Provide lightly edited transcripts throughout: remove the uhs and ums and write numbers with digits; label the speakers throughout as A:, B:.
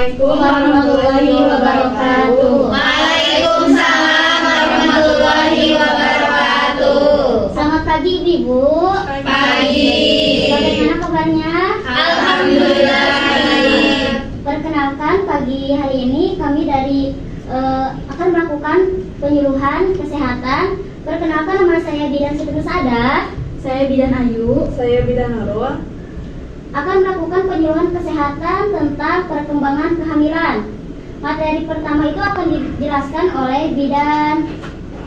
A: Assalamualaikum warahmatullahi wabarakatuh.
B: Waalaikumsalam warahmatullahi wabarakatuh.
C: Selamat pagi Ibu.
B: Pagi.
C: Bagaimana kabarnya?
B: Alhamdulillah.
C: Perkenalkan, pagi hari ini kami akan melakukan penyuluhan kesehatan. Perkenalkan, nama saya Bidan Siti Nursadah.
A: Saya Bidan Ayu. Saya Bidan Nurul.
C: Akan melakukan penyuluhan kesehatan tentang perkembangan kehamilan. Materi pertama itu akan dijelaskan oleh Bidan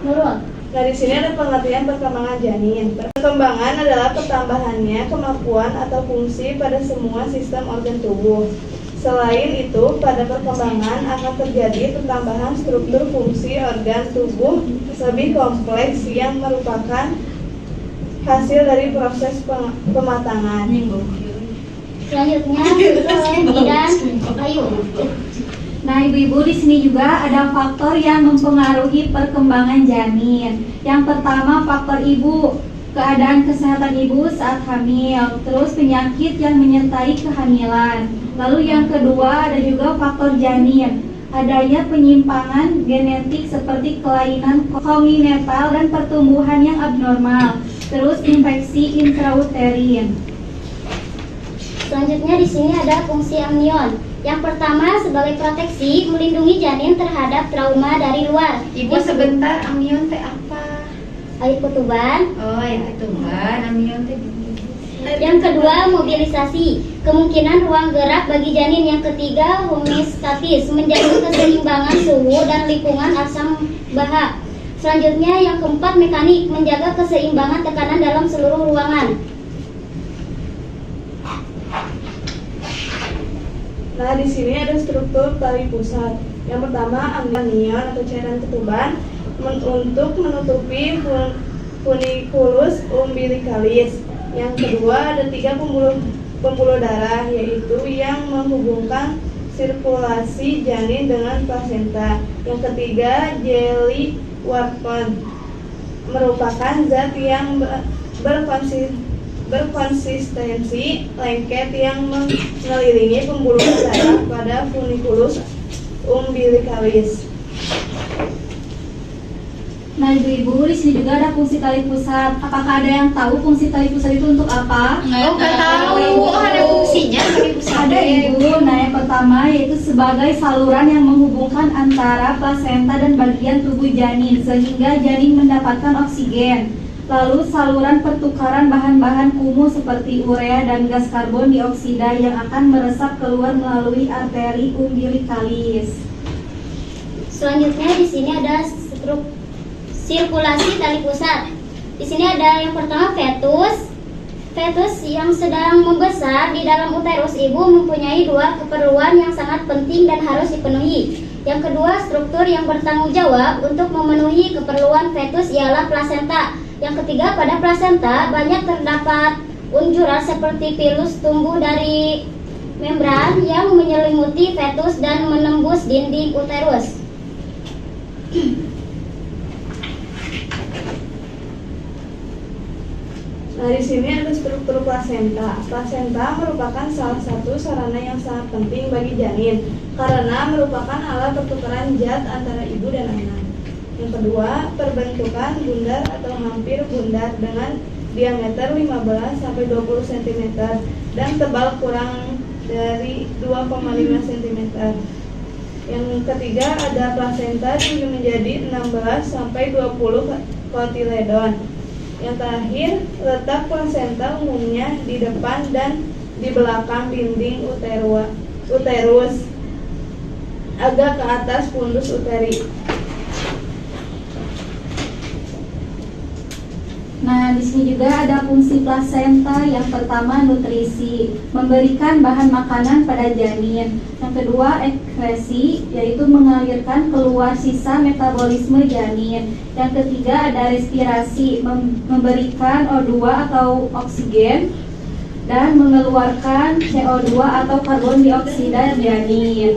C: Nurul.
A: Nah, di sini ada pengertian perkembangan janin. Perkembangan adalah pertambahannya kemampuan atau fungsi pada semua sistem organ tubuh. Selain itu, pada perkembangan akan terjadi pertambahan struktur fungsi organ tubuh lebih kompleks yang merupakan hasil dari proses pematangan.
C: Selanjutnya oleh Bidan Ayu.
D: Nah, ibu-ibu, di sini juga ada faktor yang mempengaruhi perkembangan janin. Yang pertama, faktor ibu, keadaan kesehatan ibu saat hamil, terus penyakit yang menyertai kehamilan. Lalu yang kedua ada juga faktor janin, adanya penyimpangan genetik seperti kelainan kongenital dan pertumbuhan yang abnormal, terus infeksi intrauterin.
C: Selanjutnya di sini ada fungsi amnion. Yang pertama sebagai proteksi melindungi janin terhadap trauma dari luar.
B: Ibu sebentar, amnion teh apa?
C: Air ketuban.
B: Oh ya, ketuban. Amnion teh.
C: Yang kedua mobilisasi, kemungkinan ruang gerak bagi janin. Yang ketiga homeostatis, menjaga keseimbangan suhu dan lingkungan asam bahak. Selanjutnya yang keempat mekanik, menjaga keseimbangan tekanan dalam seluruh ruangan.
A: Nah, di sini ada struktur tali pusat. Yang pertama, amnion atau cairan ketuban untuk menutupi funiculus umbilicalis. Yang kedua, ada 3 pembuluh darah, yaitu yang menghubungkan sirkulasi janin dengan plasenta. Yang ketiga, jelly wharton merupakan zat yang berkonsistensi lengket yang mengelilingi pembuluh darah pada funiculus umbilicalis.
D: Nah, ibu-ibu, di sini juga ada fungsi tali pusat. Apakah ada yang tahu fungsi tali pusat itu untuk apa?
B: Nggak tahu. Oh, ada fungsinya tali pusat.
D: Ada, ibu. Nah, yang pertama yaitu sebagai saluran yang menghubungkan antara plasenta dan bagian tubuh janin sehingga janin mendapatkan oksigen. Lalu saluran pertukaran bahan-bahan kumuh seperti urea dan gas karbon dioksida yang akan meresap keluar melalui arteri umbilicalis.
C: Selanjutnya di sini ada sirkulasi tali pusat. Di sini ada yang pertama fetus. Fetus yang sedang membesar di dalam uterus ibu mempunyai 2 keperluan yang sangat penting dan harus dipenuhi. Yang kedua, struktur yang bertanggung jawab untuk memenuhi keperluan fetus ialah plasenta. Yang ketiga, pada plasenta banyak terdapat unjuran seperti pilus tumbuh dari membran yang menyelimuti fetus dan menembus dinding uterus.
A: Nah, di sini ada struktur plasenta. Plasenta merupakan salah satu sarana yang sangat penting bagi janin karena merupakan alat pertukaran zat antara ibu dan anak. Yang kedua, perbentukan bundar atau hampir bundar dengan diameter 15 sampai 20 cm dan tebal kurang dari 2,5 cm. Yang ketiga, ada plasenta yang menjadi 16 sampai 20 kotiledon. Yang terakhir, letak plasenta umumnya di depan dan di belakang dinding uterus agak ke atas fundus uteri.
D: Nah, di sini juga ada fungsi plasenta. Yang pertama, nutrisi, memberikan bahan makanan pada janin. Yang kedua, ekskresi, yaitu mengalirkan keluar sisa metabolisme janin. Yang ketiga, ada respirasi, memberikan O2 atau oksigen dan mengeluarkan CO2 atau karbon dioksida janin.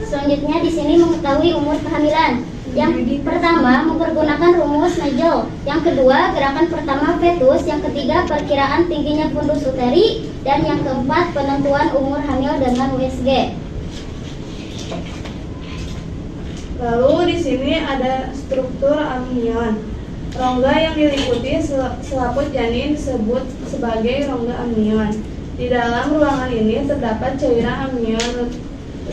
C: Selanjutnya di sini mengetahui umur kehamilan. Yang pertama, mempergunakan rumus Nagel. Yang kedua, gerakan pertama fetus. Yang ketiga, perkiraan tingginya fundus uteri. Dan yang keempat, penentuan umur hamil dengan USG.
A: Lalu di sini ada struktur amnion. Rongga yang diliputi selaput janin disebut sebagai rongga amnion. Di dalam ruangan ini terdapat cairan amnion,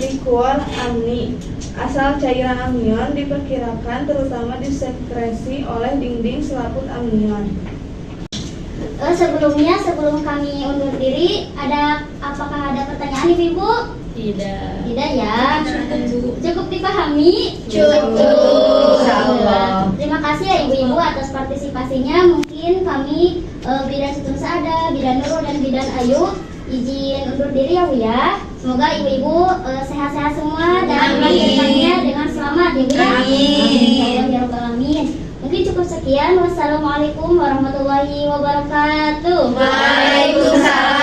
A: liquor amni. Asal cairan amnion diperkirakan terutama disekresi oleh dinding selaput amnion.
C: Sebelum kami undur diri, apakah ada pertanyaan Ibu? Tidak ya. Cukup dipahami?
B: Cukup. Insyaallah.
C: Terima kasih ya Ibu-ibu atas partisipasinya. Mungkin kami Bidan Sutun Saada, Bidan Nurul dan Bidan Ayu izin undur diri ya Bu ya. Semoga ibu-ibu sehat-sehat semua dan melahirkannya dengan selamat ya Bu ya. Amin ya rabbal alamin. Mungkin cukup sekian. Wassalamualaikum warahmatullahi wabarakatuh.
B: Waalaikumsalam